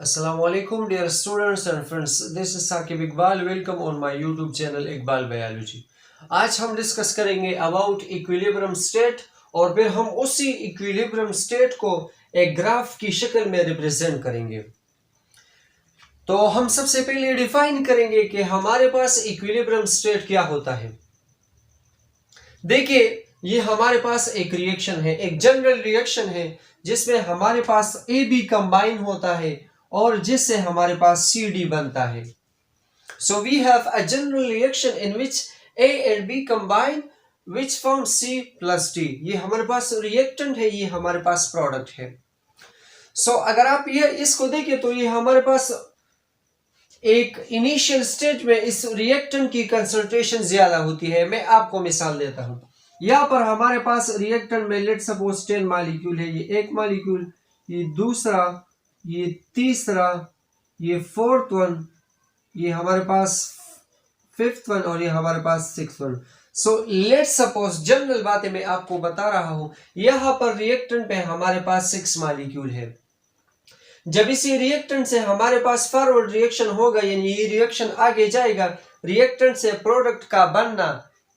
Assalamu alaikum dear students and friends. This is Saqib Iqbal. Welcome on my YouTube channel Iqbal Biology. आज हम discuss करेंगे about equilibrium state और फिर हम उसी इक्विलिब्रियम स्टेट को एक ग्राफ की शक्ल में रिप्रेजेंट करेंगे। तो हम सबसे पहले डिफाइन करेंगे कि हमारे पास इक्विलिब्रियम स्टेट क्या होता है। देखिए, ये हमारे पास एक रिएक्शन है, एक जनरल रिएक्शन है जिसमें हमारे पास ए बी कंबाइन होता है और जिससे हमारे पास सी डी बनता है। So we have a general reaction in which A and B combine which form C plus D. ये हमारे पास रिएक्टेंट है, ये हमारे पास प्रोडक्ट है। सो अगर आप ये इसको देखें तो ये हमारे पास एक इनिशियल स्टेज में इस रिएक्टेंट की कंसंट्रेशन ज्यादा होती है। मैं आपको मिसाल देता हूं। यहाँ पर हमारे पास रिएक्टेंट में लेट सपोज 10 मॉलिक्यूल है। ये एक मॉलिक्यूल, ये दूसरा, ये तीसरा, ये फोर्थ वन, ये हमारे पास फिफ्थ वन और ये हमारे पास sixth one. So let suppose general बातें मैं आपको बता रहा हूं। यहाँ पर रिएक्टेंट पे हमारे पास 6 मॉलिक्यूल है। जब इसी रिएक्टेंट से हमारे पास फॉरवर्ड रिएक्शन होगा, यानी ये रिएक्शन आगे जाएगा, रिएक्टेंट से प्रोडक्ट का बनना,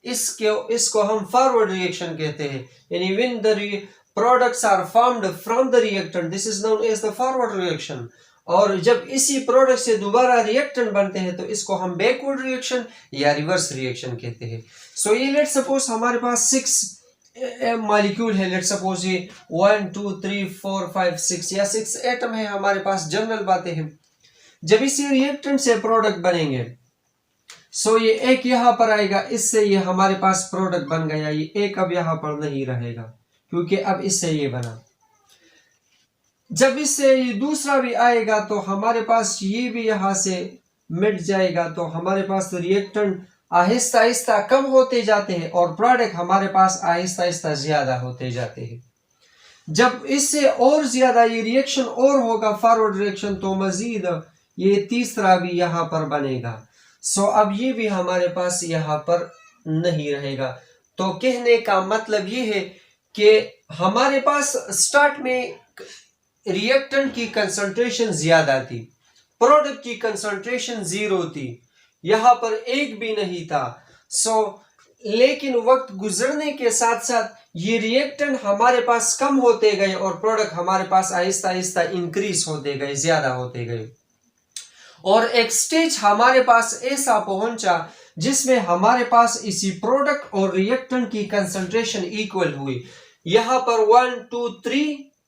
इसको हम फॉरवर्ड रिएक्शन कहते हैं। यानी when the products are formed from the reactant, this is known as the forward reaction. और जब इसी प्रोडक्ट से दोबारा रिएक्टेंट बनते हैं तो इसको हम बैकवर्ड रिएक्शन या रिवर्स रिएक्शन कहते हैं। सो ये लेट सपोज हमारे पास 6 मॉलिक्यूल है। लेट सपोज ये 1 2 3 4 5 6 या 6 एटम है हमारे पास। जनरल बातें हैं। जब इसी रिएक्टेंट से प्रोडक्ट बनेंगे, सो ये एक यहाँ पर आएगा, इससे ये हमारे पास प्रोडक्ट बन गया। ये एक अब यहाँ पर नहीं रहेगा क्योंकि अब इससे ये बना। जब इससे ये दूसरा भी आएगा तो हमारे पास ये भी यहाँ से मिट जाएगा। तो हमारे पास रिएक्टेंट आहिस्ता आहिस्ता कम होते जाते हैं और प्रोडक्ट हमारे पास आहिस्ता आहिस्ता ज्यादा होते जाते हैं। जब इससे और ज्यादा ये रिएक्शन और होगा फॉरवर्ड रिएक्शन, तो मजीद ये तीसरा भी यहाँ पर बनेगा। सो अब ये भी हमारे पास यहाँ पर नहीं रहेगा। तो कहने का मतलब ये है कि हमारे पास स्टार्ट में रिएक्टेंट की कंसंट्रेशन ज्यादा थी, प्रोडक्ट की कंसंट्रेशन 0 थी, यहाँ पर एक भी नहीं था। सो लेकिन वक्त गुजरने के साथ साथ ये रिएक्टेंट हमारे पास कम होते गए और प्रोडक्ट हमारे पास आहिस्ता आहिस्ता इंक्रीज होते गए, ज्यादा होते गए। और एक स्टेज हमारे पास ऐसा पहुंचा जिसमें हमारे पास इसी प्रोडक्ट और रिएक्टेंट की कंसंट्रेशन इक्वल हुई। यहाँ पर 1 2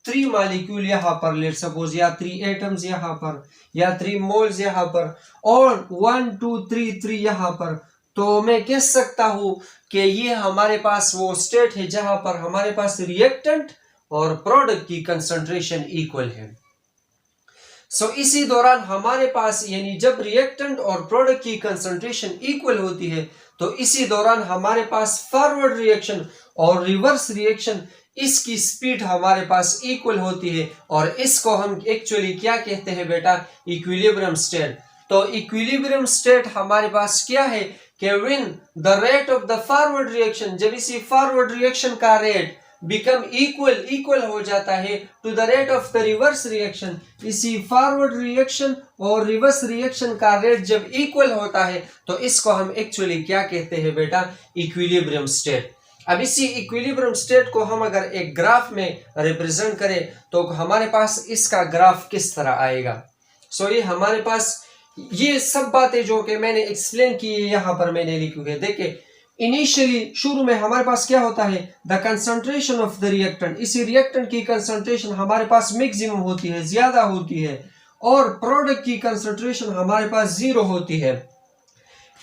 3 मॉलिक्यूल यहाँ पर लेट सपोज, या 3 एटम्स यहाँ पर, या 3 मोल्स यहाँ पर, और 1 2 3 यहाँ पर। तो मैं कह सकता हूं कि ये हमारे पास वो स्टेट है जहां पर हमारे पास रिएक्टेंट और प्रोडक्ट की कंसंट्रेशन इक्वल है। सो इसी दौरान हमारे पास, यानी जब रिएक्टेंट और प्रोडक्ट की कंसंट्रेशन इक्वल होती है, तो इसी दौरान हमारे पास फॉरवर्ड रिएक्शन और रिवर्स रिएक्शन, इसकी स्पीड हमारे पास इक्वल होती है। और इसको हम एक्चुअली क्या कहते हैं बेटा? Equilibrium state. तो इक्विलिब्रियम स्टेट हमारे पास क्या है कि when the rate of the forward reaction, जब इसी फॉरवर्ड रिएक्शन का रेट बिकम इक्वल हो जाता है to the rate of the reverse reaction, इसी फॉरवर्ड रिएक्शन और रिवर्स रिएक्शन का रेट जब इक्वल होता है तो इसको हम एक्चुअली क्या कहते हैं बेटा? Equilibrium state. अब इसी इक्विलिब्रियम स्टेट को हम अगर एक ग्राफ में रिप्रेजेंट करें तो हमारे पास इसका ग्राफ किस तरह आएगा? सो ये हमारे पास ये सब बातें जो कि मैंने एक्सप्लेन की है यहाँ पर मैंने लिखी है। देखिए, इनिशियली शुरू में हमारे पास क्या होता है? The concentration of the reactant. इसी रिएक्टेंट की कंसंट्रेशन हमारे पास मैक्सिमम होती है, ज्यादा होती है, और प्रोडक्ट की कंसंट्रेशन हमारे पास 0 होती है।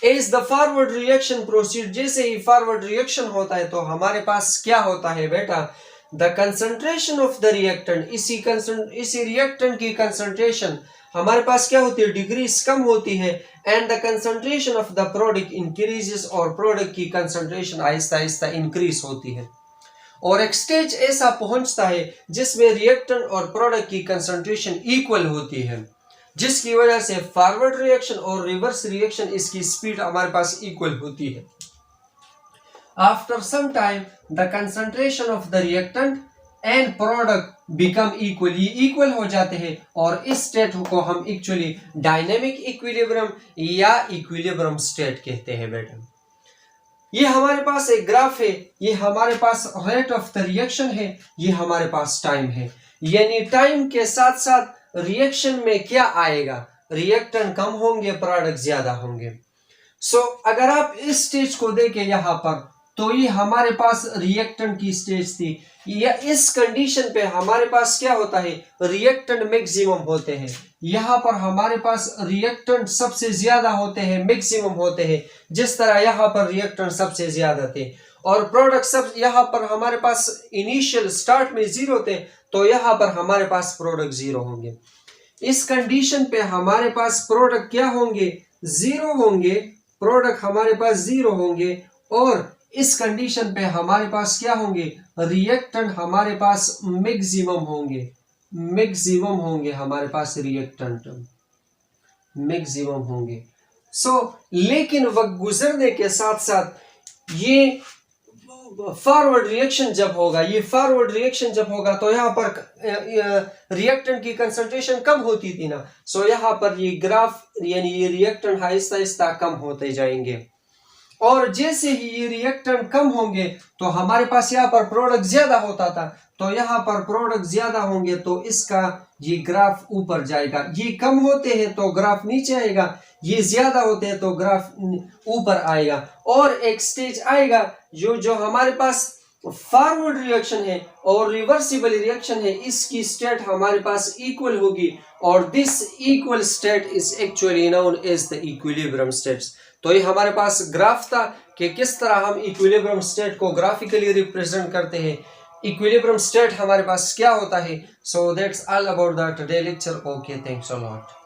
As the forward reaction proceed, जैसे ही फॉरवर्ड रिएक्शन होता है तो हमारे पास क्या होता है बेटा? The concentration of the reactant, इसी रिएक्टेंट की कंसंट्रेशन हमारे पास क्या होती है? डिग्रीज कम होती है। And the concentration of the product increases, और प्रोडक्ट की कंसंट्रेशन आहिस्ता आहिस्ता इंक्रीज होती है। और एक स्टेज ऐसा पहुंचता है जिसमें रिएक्टेंट और प्रोडक्ट की कंसंट्रेशन इक्वल होती है, जिसकी वजह से फॉरवर्ड रिएक्शन और रिवर्स रिएक्शन, इसकी स्पीड हमारे पास इक्वल होती है। After some time the concentration of the reactant and product become equally equal हो जाते हैं और इस स्टेट को हम एक्चुअली डायनेमिक इक्विलिब्रियम या इक्विलिब्रियम स्टेट कहते हैं बेटा। ये हमारे पास एक ग्राफ है, ये हमारे पास रेट ऑफ द रिएक्शन है, ये हमारे पास टाइम है, यानी टाइम के साथ साथ रिएक्शन में क्या आएगा, रिएक्टेंट कम होंगे, प्रोडक्ट ज्यादा होंगे। सो अगर आप इस स्टेज को देखें यहाँ पर, तो ये हमारे पास रिएक्टेंट की स्टेज थी, या इस कंडीशन पे हमारे पास क्या होता है, रिएक्टेंट मैक्सिमम होते हैं। यहाँ पर हमारे पास रिएक्टेंट सबसे ज्यादा होते हैं, मैक्सिमम होते हैं, जिस तरह यहाँ पर रिएक्टेंट सबसे ज्यादा थे और प्रोडक्ट सब यहाँ पर हमारे पास इनिशियल स्टार्ट में जीरो थे, तो यहाँ पर हमारे पास प्रोडक्ट जीरो होंगे। इस कंडीशन पे हमारे पास प्रोडक्ट क्या होंगे, जीरो होंगे, प्रोडक्ट हमारे पास जीरो होंगे और इस कंडीशन पे हमारे पास क्या होंगे, रिएक्टेंट हमारे पास मैक्सिमम होंगे, मैक्सिमम होंगे हमारे पास रिएक्टेंट मैक्सिमम होंगे। लेकिन वक्त गुजरने के साथ साथ ये फॉरवर्ड रिएक्शन जब होगा, ये फॉरवर्ड रिएक्शन जब होगा तो यहाँ पर रिएक्टेंट की कंसंट्रेशन कम होती थी ना, यहाँ पर ये ग्राफ यानी ये रिएक्टेंट आहिस्ता आहिस्ता कम होते जाएंगे और जैसे ही ये रिएक्टेंट कम होंगे तो हमारे पास यहाँ पर प्रोडक्ट ज्यादा होता था, तो यहाँ पर प्रोडक्ट ज्यादा होंगे तो इसका ये ग्राफ ऊपर जाएगा, ये कम होते हैं तो ग्राफ नीचे आएगा, ये ज्यादा होते हैं तो ग्राफ ऊपर आएगा और एक स्टेज आएगा जो हमारे पास फॉरवर्ड रिएक्शन है और रिवर्सिबल रिएक्शन है, इसकी स्टेट हमारे पास इक्वल होगी और this equal state is actually known as the equilibrium states. तो ये हमारे पास ग्राफ था कि किस तरह हम इक्विलिब्रियम स्टेट को ग्राफिकली रिप्रेजेंट करते हैं, इक्विलिब्रियम स्टेट हमारे पास क्या होता है। So that's all about the today lecture. Okay, thanks a lot.